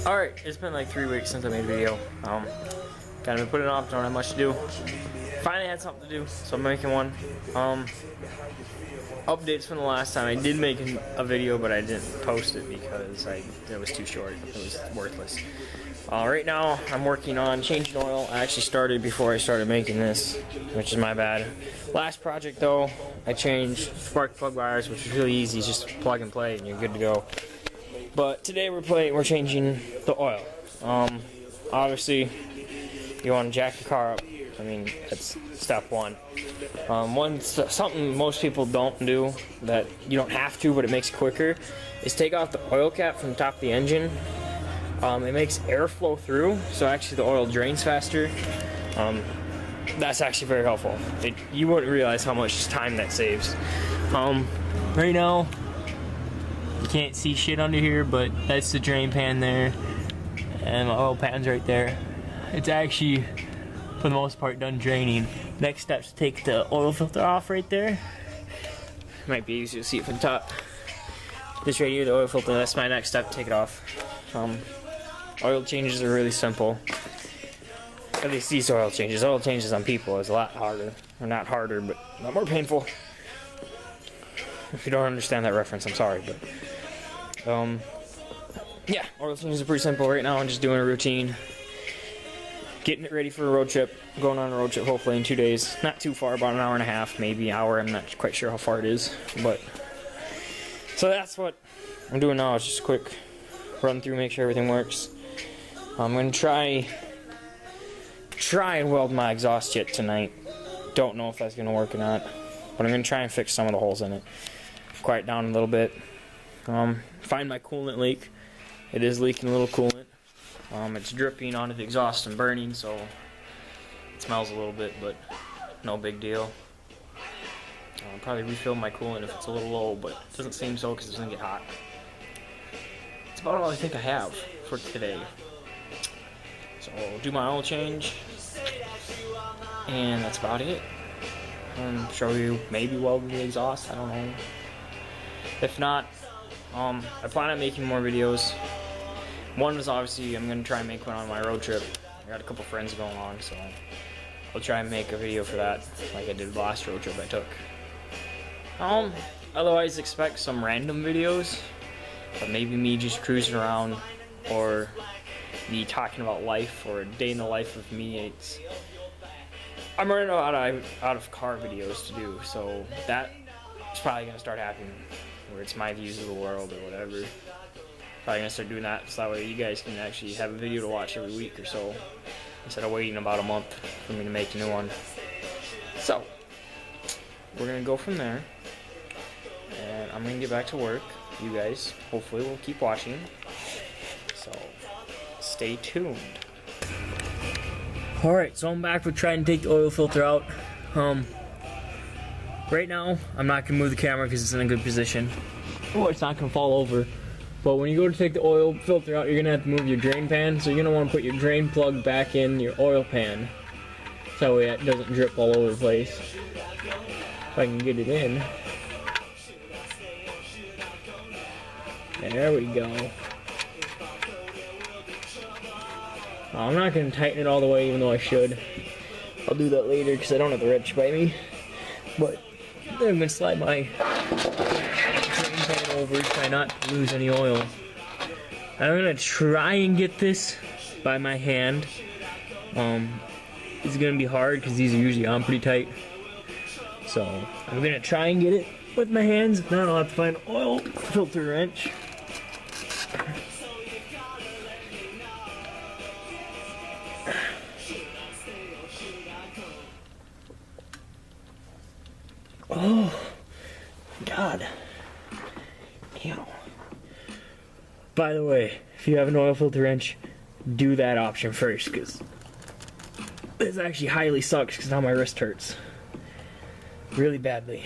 Alright, it's been like 3 weeks since I made a video. Kind of been putting it off, don't have much to do. Finally had something to do, so I'm making one. Updates from the last time. I did make a video, but I didn't post it because it was too short. It was worthless. Right now, I'm working on changing oil. I actually started before I started making this, which is my bad. Last project though, I changed spark plug wires, which is really easy. Just plug and play, and you're good to go. But today we're changing the oil. Obviously, you want to jack the car up. I mean, that's step one. Something most people don't do that you don't have to, but it makes it quicker, is take off the oil cap from the top of the engine. It makes air flow through, so actually the oil drains faster. That's actually very helpful. You wouldn't realize how much time that saves. Right now, you can't see shit under here, but that's the drain pan there, and my oil pan's right there. It's actually, for the most part, done draining. Next step is to take the oil filter off right there. Might be easier to see it from the top. This right here, the oil filter, that's my next step, take it off. Oil changes are really simple. At least these oil changes. Oil changes on people is a lot harder. Or not harder, but a lot more painful. If you don't understand that reference, I'm sorry, but yeah, oil changes are pretty simple. Right now I'm just doing a routine, getting it ready for a road trip, going on a road trip hopefully in 2 days. Not too far, about an hour and a half, maybe an hour. I'm not quite sure how far it is, but so that's what I'm doing now. It's just a quick run through, make sure everything works. I'm gonna try and weld my exhaust jet tonight. Don't know if that's gonna work or not, but I'm gonna try and fix some of the holes in it. Quiet down a little bit. Find my coolant leak. It is leaking a little coolant. It's dripping onto the exhaust and burning, so it smells a little bit, but no big deal. I'll probably refill my coolant if it's a little low, but it doesn't seem so because it doesn't get hot. That's about all I think I have for today. So I'll do my oil change, and that's about it. Show you maybe welding the exhaust, I don't know. If not, I plan on making more videos. One is obviously I'm going to try and make one on my road trip. I got a couple friends going along, so I'll try and make a video for that, like I did the last road trip I took. Otherwise expect some random videos, but maybe me just cruising around, or me talking about life, or a day in the life of me. I'm running out of car videos to do, so that is probably going to start happening, where it's my views of the world or whatever. Probably gonna start doing that, so that way you guys can actually have a video to watch every week or so, instead of waiting about a month for me to make a new one. So we're gonna go from there, and I'm gonna get back to work. You guys hopefully will keep watching, so stay tuned. Alright, so I'm back with trying to take the oil filter out. Right now I'm not gonna move the camera because it's in a good position. Oh, it's not gonna fall over. But when you go to take the oil filter out, you're going to have to move your drain pan. So you're going to want to put your drain plug back in your oil pan, so that way it doesn't drip all over the place. If I can get it in. There we go. I'm not going to tighten it all the way, even though I should. I'll do that later because I don't have the wrench by me. But I'm going to slide my over, try not to lose any oil. I'm gonna try and get this by my hand. It's gonna be hard because these are usually on pretty tight. So I'm gonna try and get it with my hands. If not, I'll have to find an oil filter wrench. Oh God. Ew. By the way, if you have an oil filter wrench, do that option first, because this actually highly sucks because now my wrist hurts really badly.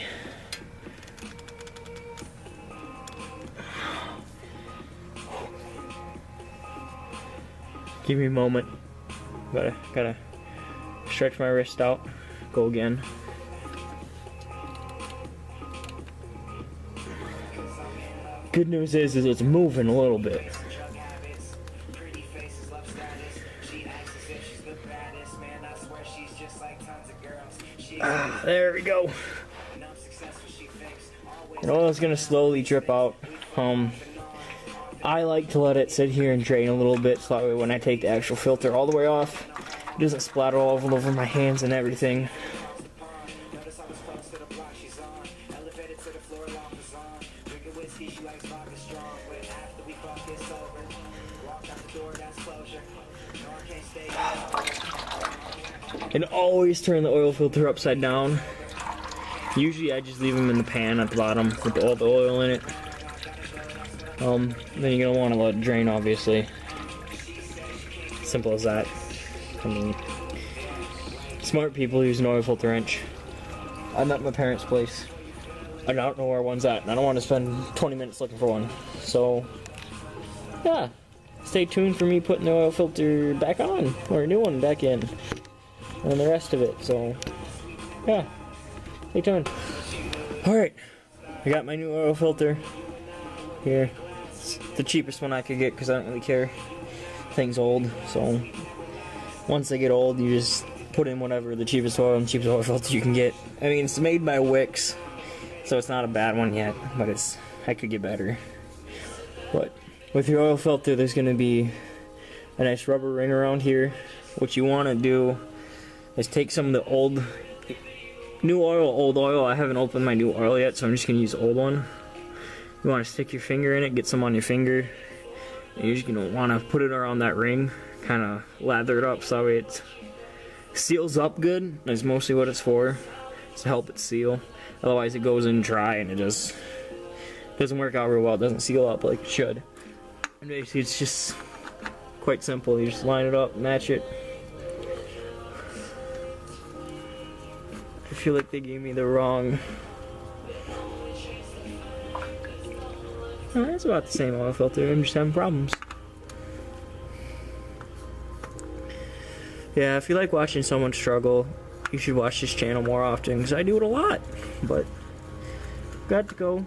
Give me a moment. Gotta stretch my wrist out. Go again. Good news is it's moving a little bit. There we go. And oil is gonna slowly drip out. I like to let it sit here and drain a little bit, so that way when I take the actual filter all the way off, it doesn't splatter all over my hands and everything. And always turn the oil filter upside down. Usually I just leave them in the pan at the bottom with all the oil in it. Then you're gonna want to let it drain, obviously. Simple as that. I mean, smart people use an oil filter wrench. I'm at my parents' place. I don't know where one's at, and I don't want to spend 20 minutes looking for one. So, yeah. Stay tuned for me putting the oil filter back on, or a new one back in, and the rest of it. So, yeah. Stay tuned. Alright. I got my new oil filter here. It's the cheapest one I could get because I don't really care. Thing's old, so once they get old, you just put in whatever the cheapest oil filter you can get. I mean, it's made by Wix, so it's not a bad one yet, but I could get better. But with your oil filter, there's going to be a nice rubber ring around here. What you want to do is take some of the old oil. I haven't opened my new oil yet, so I'm just going to use the old one. You want to stick your finger in it, get some on your finger. And you're just going to want to put it around that ring, kind of lather it up so it seals up good. That's mostly what it's for, is to help it seal. Otherwise it goes in dry and it just doesn't work out real well. It doesn't seal up like it should. And basically it's just quite simple. You just line it up, match it. I feel like they gave me the wrong... Oh, it's about the same oil filter. I'm just having problems. Yeah, if you like watching someone struggle, you should watch this channel more often, because I do it a lot. But got to go.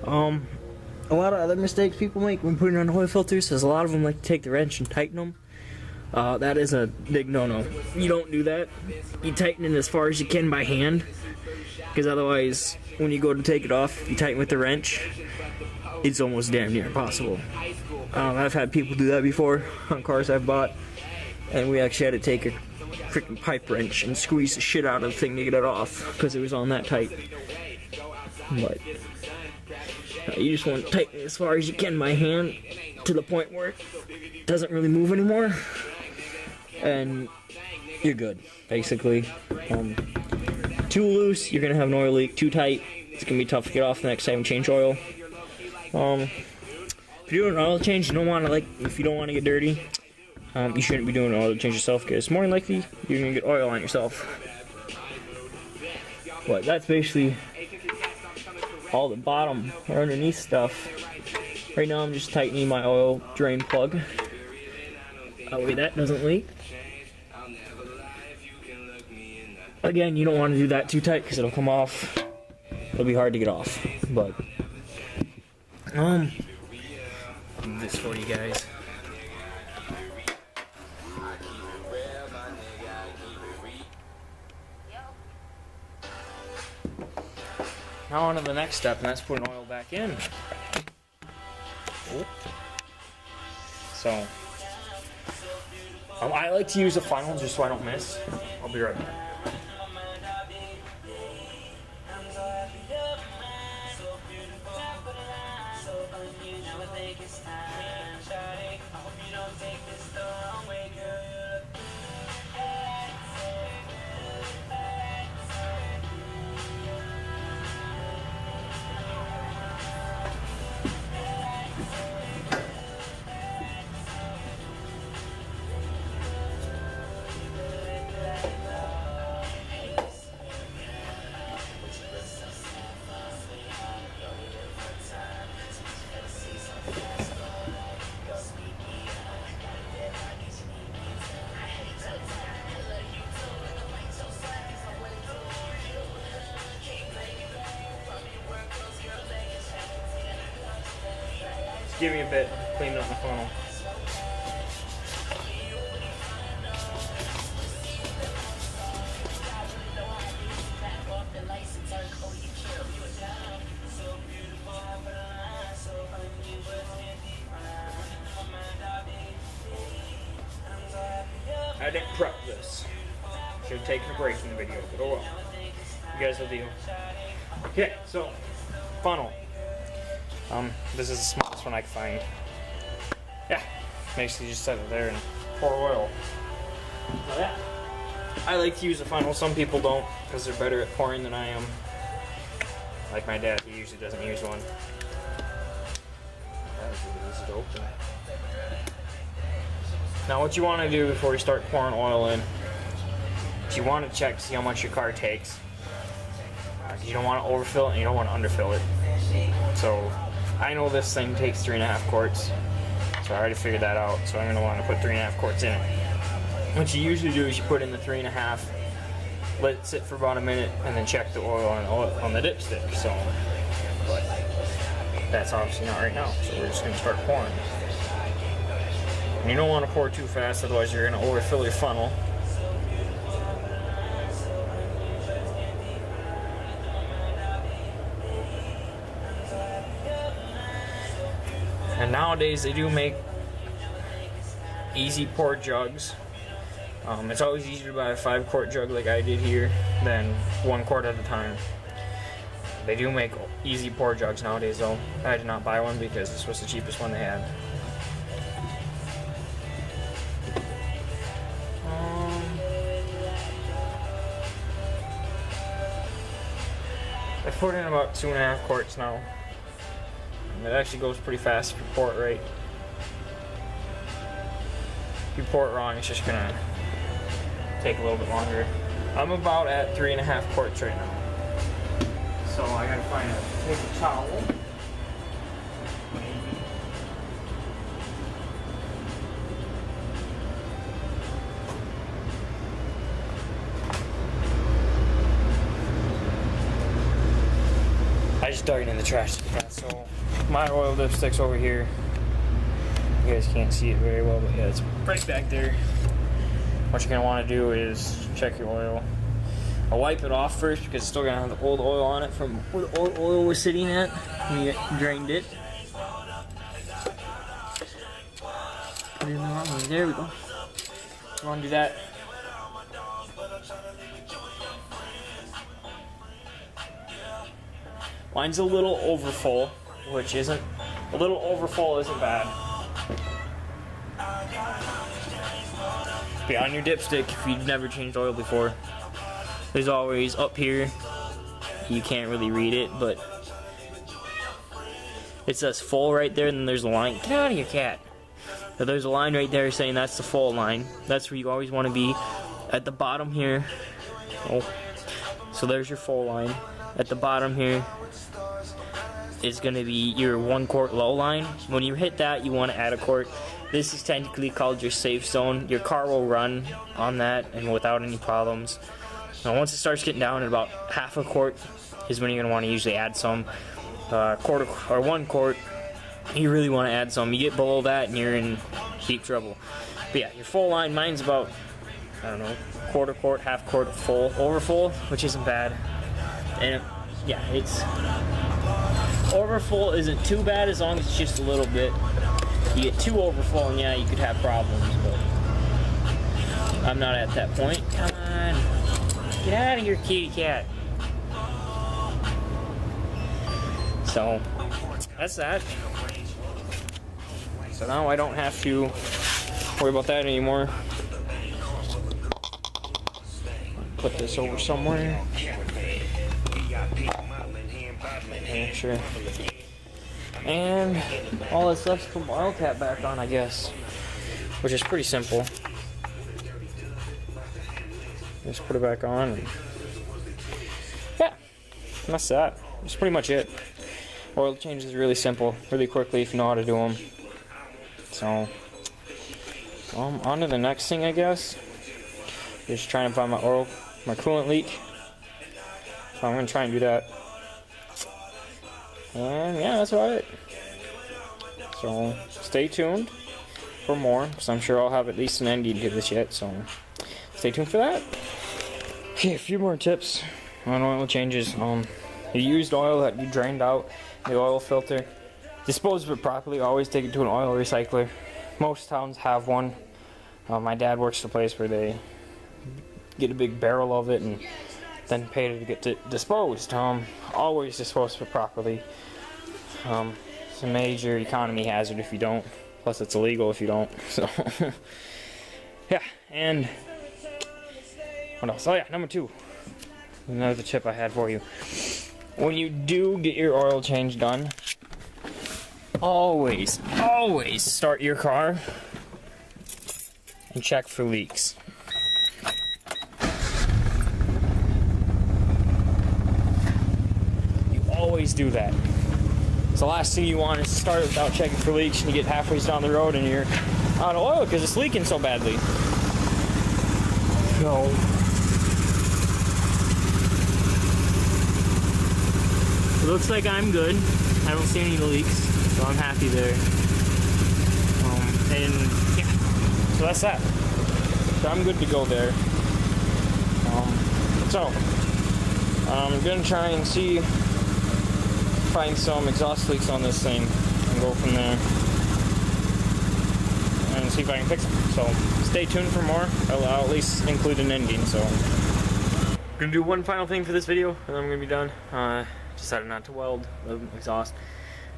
A lot of other mistakes people make when putting on oil filters is a lot of them like to take the wrench and tighten them. That is a big no-no. You don't do that. You tighten it as far as you can by hand, because otherwise, when you go to take it off, you tighten with the wrench, it's almost damn near impossible. I've had people do that before on cars I've bought, and we actually had to take a freaking pipe wrench and squeeze the shit out of the thing to get it off, because it was on that tight. But you just want to tighten it as far as you can by hand, to the point where it doesn't really move anymore, and you're good, basically. Too loose, you're gonna have an oil leak. Too tight, it's gonna be tough to get off the next time you change oil. If you're doing an oil change, you don't want to, if you don't want to get dirty, you shouldn't be doing an oil change yourself, because more than likely you're gonna get oil on yourself. But that's basically all the bottom or underneath stuff. Right now I'm just tightening my oil drain plug. That way that doesn't leak. Again, you don't want to do that too tight because it'll come off. It'll be hard to get off. But this for you guys. Now on to the next step, and that's putting oil back in. Oh. So, I like to use a funnel just so I don't miss. I'll be right back. Give me a bit, clean up my funnel. I didn't prep this. Should have taken a break in the video, but oh well. You guys will deal. Okay, so funnel. This is the smallest one I could find. Yeah, basically just set it there and pour oil. So yeah, I like to use a funnel. Some people don't because they're better at pouring than I am. Like my dad, he usually doesn't use one. That was really easy to open. Now what you want to do before you start pouring oil in is you want to check to see how much your car takes. You don't want to overfill it and you don't want to underfill it. So I know this thing takes 3.5 quarts. So I already figured that out. So I'm going to want to put 3.5 quarts in it. What you usually do is you put in the 3.5, let it sit for about a minute, and then check the oil on the dipstick. So, but that's obviously not right now. So we're just going to start pouring. And you don't want to pour too fast, otherwise you're going to overfill your funnel. And nowadays they do make easy pour jugs. It's always easier to buy a 5-quart jug like I did here than 1 quart at a time. They do make easy pour jugs nowadays though. I did not buy one because this was the cheapest one they had. I poured in about 2.5 quarts now. It actually goes pretty fast if you pour it right. If you pour it wrong, it's just gonna take a little bit longer. I'm about at 3.5 quarts right now. So I gotta find a paper towel. I just dug it in the trash. So my oil dipstick's over here. You guys can't see it very well, but yeah, it's right back there. What you're gonna want to do is check your oil. I'll wipe it off first because it's still gonna have the old oil on it from where the old oil was sitting at when you drained it. Put it in the wrong way. There we go. You want to do that. Mine's a little overfull, which isn't, a little overfull isn't bad. Be on your dipstick if you've never changed oil before. There's always up here, you can't really read it, but it says full right there, and then there's a line. Get out of here, cat. So there's a line right there saying that's the full line. That's where you always want to be. At the bottom here, oh, so there's your full line. At the bottom here is going to be your 1 quart low line. When you hit that, you want to add a quart. This is technically called your safe zone. Your car will run on that and without any problems. Now once it starts getting down at about half a quart is when you're going to want to usually add some. Quarter or 1 quart, you really want to add some. You get below that and you're in deep trouble. But yeah, your full line, mine's about, I don't know, quarter quart, half quart full, over full, which isn't bad. And yeah, it's over full isn't too bad as long as it's just a little bit. You get too overfull and yeah, you could have problems, but I'm not at that point. Come on. Get out of here, kitty cat. So, that's that. So now I don't have to worry about that anymore. Put this over somewhere. Yeah, sure. And all that's left is put my oil cap back on, I guess, which is pretty simple. Just put it back on. And yeah, that's that. That's pretty much it. Oil changes is really simple, really quickly if you know how to do them. So, on to the next thing, I guess. Just trying to find my oil, my coolant leak. So I'm gonna try and do that. And yeah, that's about it. So stay tuned for more, because I'm sure I'll have at least an ending to this yet. So stay tuned for that. Okay, a few more tips on oil changes. You used oil that you drained out the oil filter. Dispose of it properly. Always take it to an oil recycler. Most towns have one. My dad works at a place where they get a big barrel of it and then pay to get it disposed. Always disposed of it properly. It's a major economy hazard if you don't. Plus, it's illegal if you don't. So, yeah. And what else? Oh yeah, number 2. Another tip I had for you. When you do get your oil change done, always start your car and check for leaks. You always do that. So the last thing you want is to start without checking for leaks and you get halfway down the road and you're out of oil because it's leaking so badly. So, it looks like I'm good. I don't see any leaks, so I'm happy there. And yeah, so that's that. So I'm good to go there. I'm gonna try and find some exhaust leaks on this thing and go from there and see if I can fix them. So stay tuned for more. I'll at least include an ending. So I'm gonna do one final thing for this video and then I'm gonna be done. Decided not to weld the exhaust.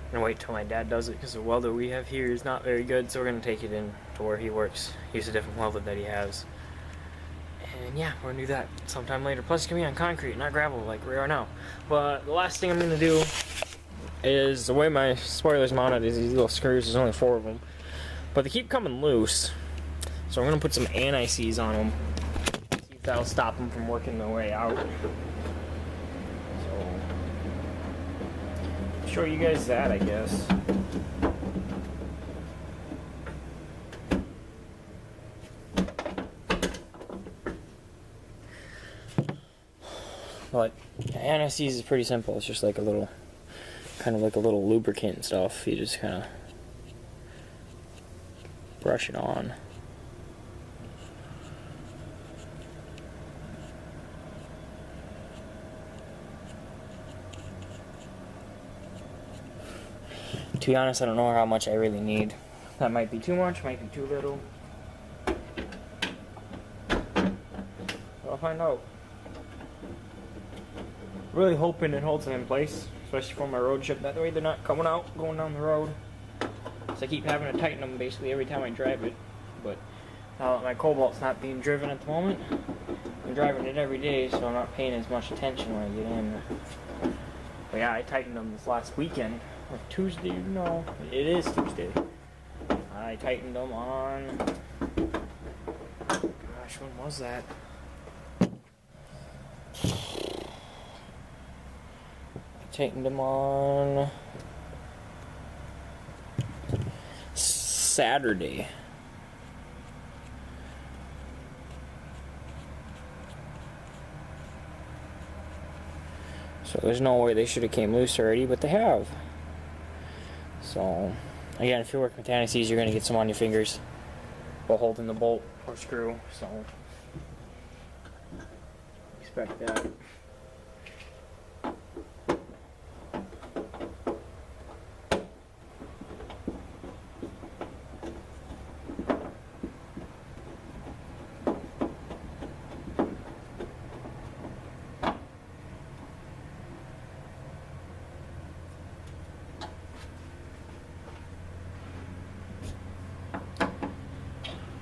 I'm gonna wait till my dad does it because the welder we have here is not very good, so we're gonna take it in to where he works. Use a different welder that he has. And yeah, we're gonna do that sometime later. Plus it's gonna be on concrete, not gravel like we are now. But the last thing I'm gonna do is, the way my spoiler's mounted is these little screws, there's only 4 of them. But they keep coming loose. So I'm gonna put some anti-seize on them. See if that'll stop them from working their way out. Show you guys that, I guess. But anti-seize is pretty simple. It's just like a little, kind of like a little lubricant and stuff. You just kind of brush it on. To be honest, I don't know how much I really need. That might be too much, might be too little. I'll find out. Really hoping it holds them in place, especially for my road chip. That way they're not coming out, going down the road. So I keep having to tighten them basically every time I drive it. But now that my Cobalt's not being driven at the moment, I'm driving it every day, so I'm not paying as much attention when I get in. But yeah, I tightened them this last weekend. Or Tuesday, no, it is Tuesday. I tightened them on, gosh, when was that? I tightened them on Saturday. So there's no way they should have came loose already, but they have. So, again, if you're working with anti-seize, you're going to get some on your fingers while holding the bolt or screw, so expect that.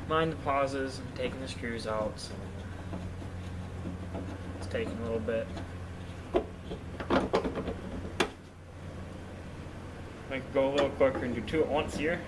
Mind the pauses, I'm taking the screws out, so it's taking a little bit. I could go a little quicker and do 2 at once here.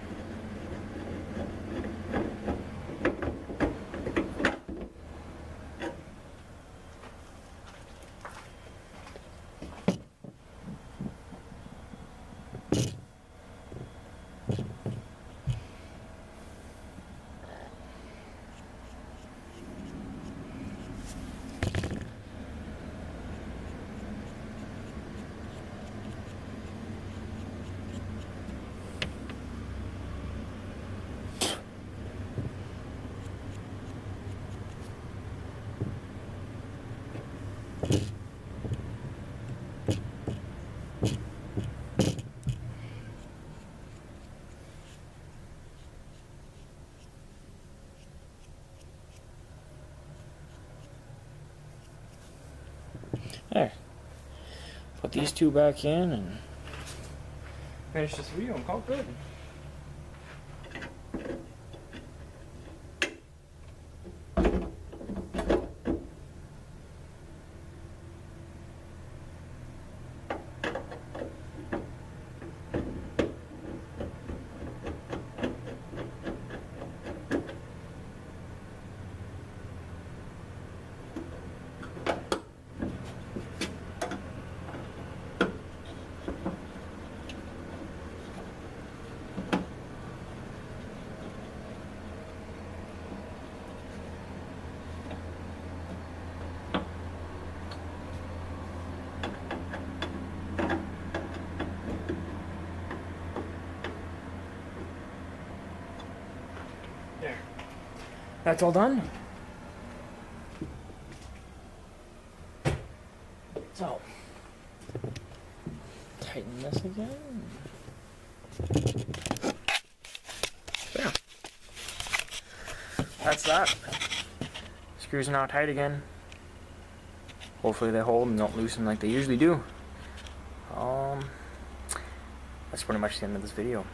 There. Put these two back in and finish this video and call it good. There. That's all done. So, tighten this again. Yeah. That's that. Screws are now tight again. Hopefully they hold and don't loosen like they usually do. That's pretty much the end of this video.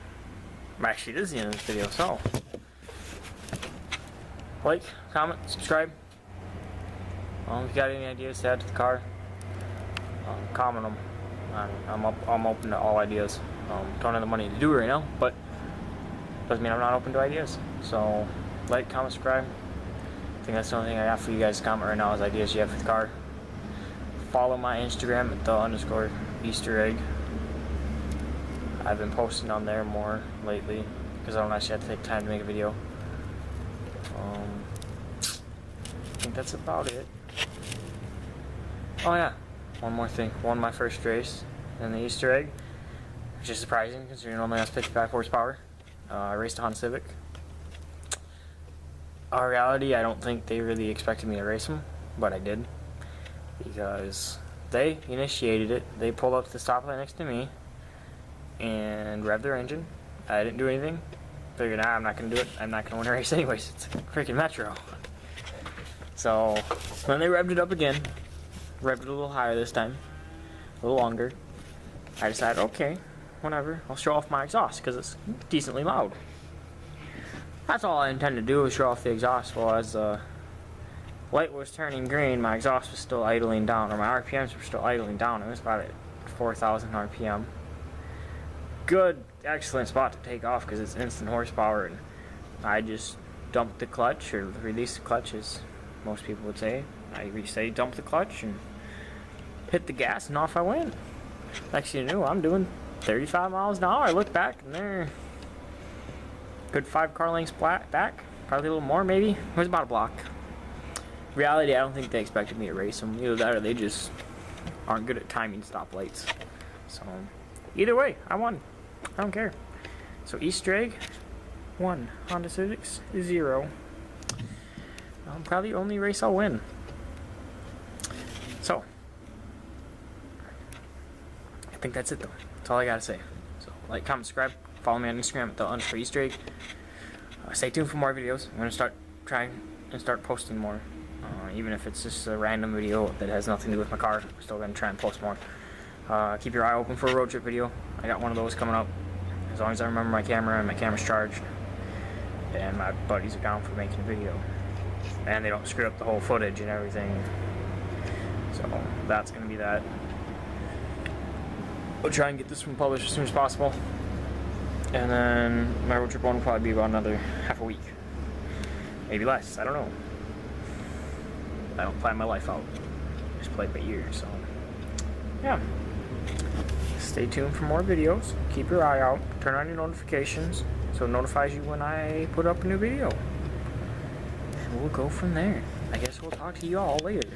Actually, it is the end of this video, so like, comment, subscribe. If you got any ideas to add to the car, comment them. I'm open to all ideas. Don't have the money to do it right now, but doesn't mean I'm not open to ideas. So, like, comment, subscribe. I think that's the only thing I got for you guys to comment right now is ideas you have for the car. Follow my Instagram at _Easter egg. I've been posting on there more lately because I don't actually have to take time to make a video. I think that's about it. Oh yeah, one more thing. Won my first race in the Easter egg, which is surprising considering it only has 55 horsepower. I raced a Honda Civic. In reality, I don't think they really expected me to race them, but I did. Because they initiated it. They pulled up to the stoplight next to me and revved their engine. I didn't do anything. Figured, I'm not going to do it. I'm not going to win a race anyways. It's a freaking Metro. So, when they revved it up again, revved it a little higher this time, a little longer, I decided, okay, whatever, I'll show off my exhaust because it's decently loud. That's all I intended to do was show off the exhaust. Well, as the light was turning green, my exhaust was still idling down, or my RPMs were still idling down. It was about at 4,000 RPM. Good, excellent spot to take off because it's instant horsepower, and I just dumped the clutch, or released the clutch as most people would say. I say dump the clutch and hit the gas and off I went. Next thing you know, I'm doing 35 miles an hour. I look back and they're good 5 car lengths back, probably a little more maybe. It was about a block. Reality, I don't think they expected me to race them. Either that or they just aren't good at timing stoplights. So either way, I won. I don't care. So Easter egg 1, Honda Civics 0. Probably the only race I'll win. So I think that's it though. That's all I gotta say. So like, comment, subscribe, follow me on Instagram at _Easter egg. Stay tuned for more videos. I'm gonna start posting more. Even if it's just a random video that has nothing to do with my car, I'm still gonna try and post more. Keep your eye open for a road trip video. I got one of those coming up. As long as I remember my camera and my camera's charged, and my buddies are down for making a video, and they don't screw up the whole footage and everything. So that's gonna be that. I'll try and get this one published as soon as possible, and then my road trip one will probably be about another half a week, maybe less. I don't know. I don't plan my life out. Just play it by ear. So yeah. Stay tuned for more videos. Keep your eye out. Turn on your notifications so it notifies you when I put up a new video. And we'll go from there. I guess we'll talk to you all later.